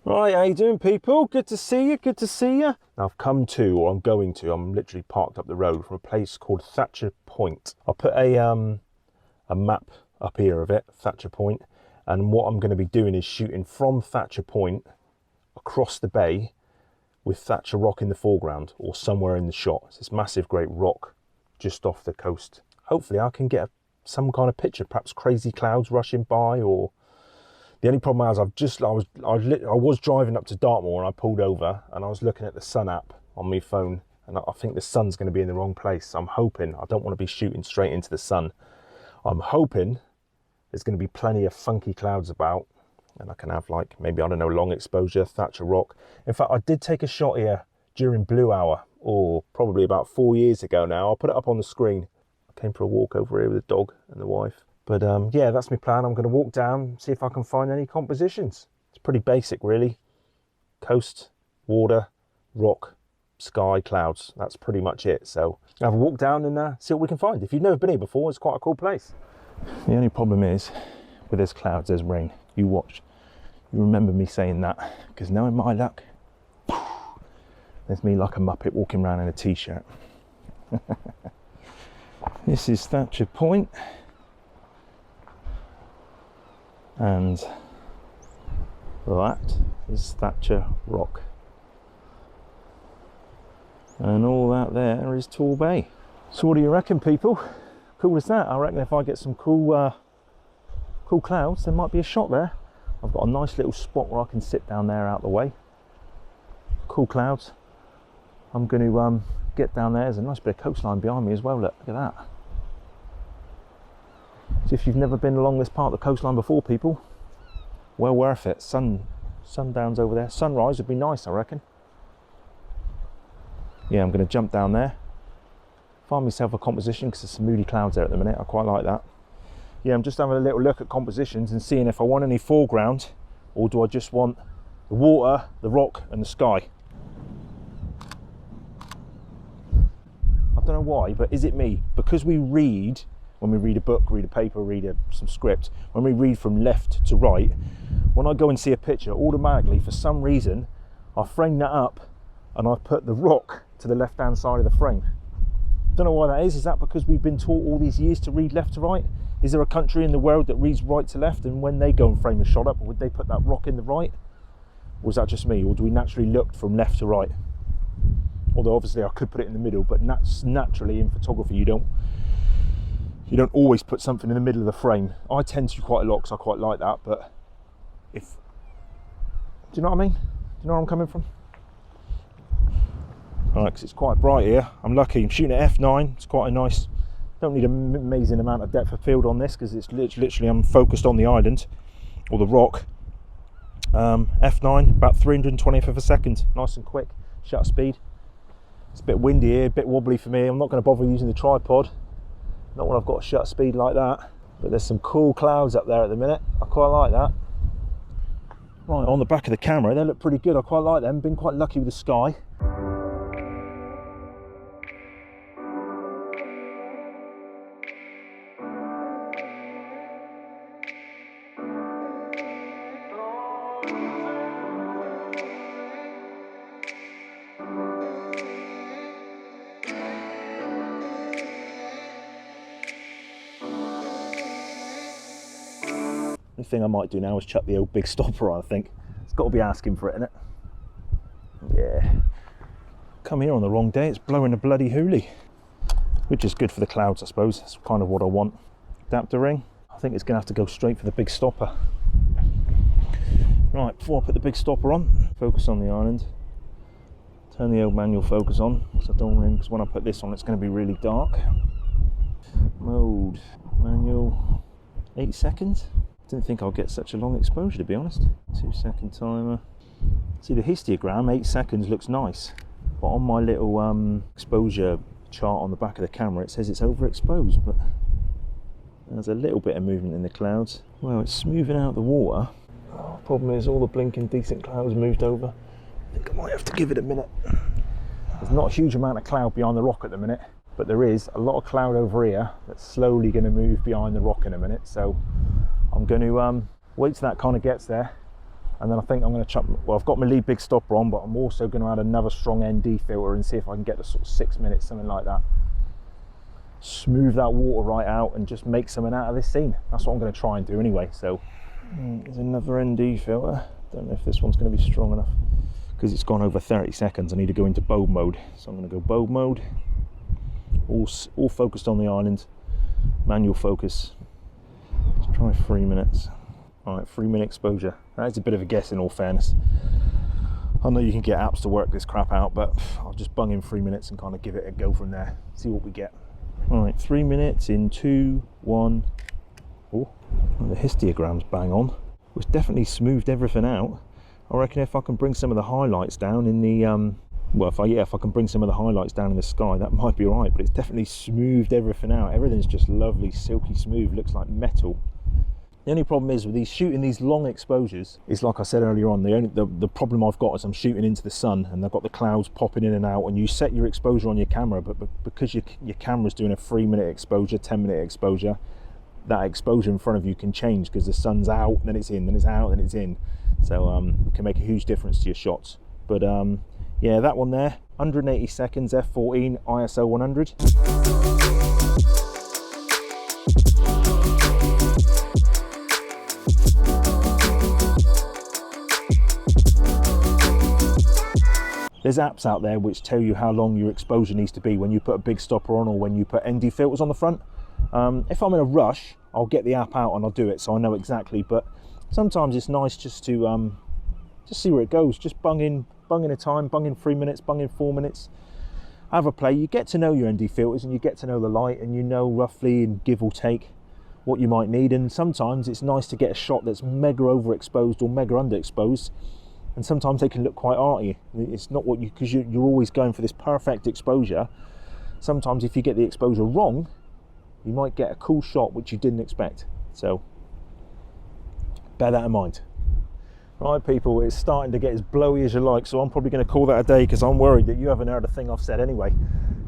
Right, how you doing, people? Good to see you, good to see you. Now I've come to, or I'm going to, I'm literally parked up the road from a place called Thatcher Point. I'll put a map up here of it, Thatcher Point, and what I'm going to be doing is shooting from Thatcher Point across the bay with Thatcher Rock in the foreground or somewhere in the shot. It's this massive great rock just off the coast. Hopefully I can get some kind of picture, perhaps crazy clouds rushing by, or the only problem is I was driving up to Dartmoor and I pulled over and I was looking at the sun app on my phone and I think the sun's going to be in the wrong place. So I'm hoping, I don't want to be shooting straight into the sun. I'm hoping there's going to be plenty of funky clouds about and I can have, like, maybe, I don't know, long exposure, Thatcher Rock. In fact, I did take a shot here during Blue Hour, or probably about 4 years ago now. I'll put it up on the screen. I came for a walk over here with the dog and the wife. But yeah, that's my plan. I'm going to walk down, see if I can find any compositions. It's pretty basic, really. Coast, water, rock, sky, clouds. That's pretty much it. So I'll have a walk down and see what we can find. If you've never been here before, it's quite a cool place. The only problem is, with there's clouds, there's rain. You watch. You remember me saying that, because knowing my luck, there's me like a muppet walking around in a t-shirt. This is Thatcher Point. And that is Thatcher Rock. And all that there is Torbay. So what do you reckon, people? Cool as that. I reckon if I get some cool clouds, there might be a shot there. I've got a nice little spot where I can sit down there out the way. Cool clouds. I'm going to get down there. There's a nice bit of coastline behind me as well. Look at that. So if you've never been along this part of the coastline before, people, well worth it. Sundown's over there. Sunrise would be nice, I reckon. Yeah, I'm going to jump down there, find myself a composition, because there's some moody clouds there at the minute. I quite like that. Yeah, I'm just having a little look at compositions and seeing if I want any foreground, or do I just want the water, the rock and the sky. I don't know why, but is it me? Because we read, when we read a book, read a paper, read some script, when we read from left to right, when I go and see a picture, automatically, for some reason, I frame that up and I put the rock to the left-hand side of the frame. Don't know why that is. Is that because we've been taught all these years to read left to right? Is there a country in the world that reads right to left, and when they go and frame a shot up, would they put that rock in the right? Or is that just me, or do we naturally look from left to right? Although obviously I could put it in the middle, but naturally in photography you don't always put something in the middle of the frame. I tend to quite a lot because I quite like that, but do you know what I mean? Do you know where I'm coming from? All right, because it's quite bright here. I'm lucky. I'm shooting at f9. It's quite a nice. Don't need an amazing amount of depth of field on this because it's literally I'm focused on the island or the rock. F9, about 320th of a second. Nice and quick. Shutter speed. It's a bit windy here, a bit wobbly for me. I'm not going to bother using the tripod. Not when I've got a shutter speed like that. But there's some cool clouds up there at the minute. I quite like that. Right, on the back of the camera, they look pretty good. I quite like them. Been quite lucky with the sky. The thing I might do now is chuck the old big stopper on, I think. It's got to be asking for it, innit? Yeah. Come here on the wrong day, it's blowing a bloody hoolie. Which is good for the clouds, I suppose. That's kind of what I want. Adapter ring. I think it's going to have to go straight for the big stopper. Right, before I put the big stopper on, focus on the island. Turn the old manual focus on, because I don't want, because when I put this on, it's going to be really dark. Mode, manual, 8 seconds. Didn't think I'll get such a long exposure, to be honest. 2-second timer. See, the histogram, 8 seconds, looks nice, but on my little exposure chart on the back of the camera, it says it's overexposed, but there's a little bit of movement in the clouds. Well, it's smoothing out the water. Oh, problem is all the blinking decent clouds moved over. I think I might have to give it a minute. There's not a huge amount of cloud behind the rock at the minute, but there is a lot of cloud over here that's slowly going to move behind the rock in a minute. So I'm going to wait till that kind of gets there, And then I think I'm going to chuck, well, I've got my lead big stopper on, but I'm also going to add another strong ND filter and see if I can get to sort of 6 minutes, something like that. Smooth that water right out and just make something out of this scene. That's what I'm going to try and do anyway. So there's another ND filter. Don't know if this one's going to be strong enough because it's gone over 30 seconds. I need to go into bow mode. So I'm going to go bow mode. All focused on the island. Manual focus. Let's try 3 minutes. All right, 3 minute exposure. That's a bit of a guess in all fairness. I know you can get apps to work this crap out, but I'll just bung in 3 minutes and kind of give it a go from there. See what we get. All right, 3 minutes in 2, 1. Oh, the histogram's bang on. It's definitely smoothed everything out. I reckon if I can bring some of the highlights down in the, well, if I can bring some of the highlights down in the sky, that might be all right, but it's definitely smoothed everything out. Everything's just lovely, silky smooth, looks like metal. The only problem is with these shooting these long exposures is, like I said earlier on, the problem I've got is I'm shooting into the sun and I've got the clouds popping in and out, and you set your exposure on your camera, but because your camera's doing a 3 minute exposure, 10 minute exposure, that exposure in front of you can change because the sun's out, then it's in, then it's out, then it's in. So it can make a huge difference to your shots. But yeah, that one there, 180 seconds, f14, ISO 100. There's apps out there which tell you how long your exposure needs to be when you put a big stopper on or when you put ND filters on the front. If I'm in a rush, I'll get the app out and I'll do it so I know exactly, but sometimes it's nice just to just see where it goes. Just bung in a time, bung in 3 minutes, bung in 4 minutes, have a play. You get to know your ND filters and you get to know the light, and you know roughly, and give or take, what you might need. And sometimes it's nice to get a shot that's mega overexposed or mega underexposed, and sometimes they can look quite arty. It's not what you, because you're always going for this perfect exposure. Sometimes if you get the exposure wrong, you might get a cool shot which you didn't expect. So bear that in mind. Right people, it's starting to get as blowy as you like, so I'm probably going to call that a day because I'm worried that you haven't heard a thing I've said anyway.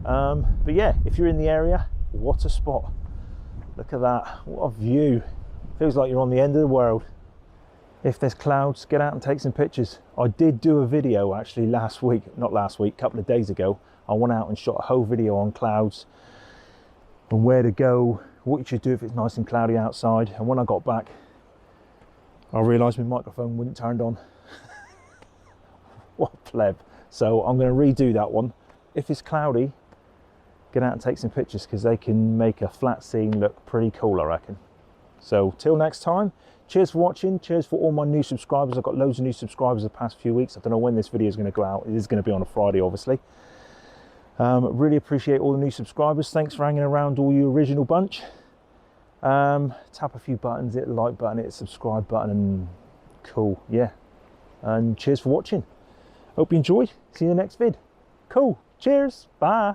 But yeah, if you're in the area, what a spot. Look at that, what a view. Feels like you're on the end of the world. If there's clouds, get out and take some pictures. I did do a video actually a couple of days ago. I went out and shot a whole video on clouds and where to go, what you should do if it's nice and cloudy outside. And when I got back, I realised my microphone wasn't turned on. What a pleb. So I'm going to redo that one. If it's cloudy, get out and take some pictures because they can make a flat scene look pretty cool, I reckon. So till next time, cheers for watching. Cheers for all my new subscribers. I've got loads of new subscribers the past few weeks. I don't know when this video is going to go out. It is going to be on a Friday, obviously. Really appreciate all the new subscribers. Thanks for hanging around, all you original bunch. Tap a few buttons, hit the like button, hit the subscribe button, and cool, yeah. And cheers for watching. Hope you enjoyed. See you in the next vid. Cool. Cheers. Bye.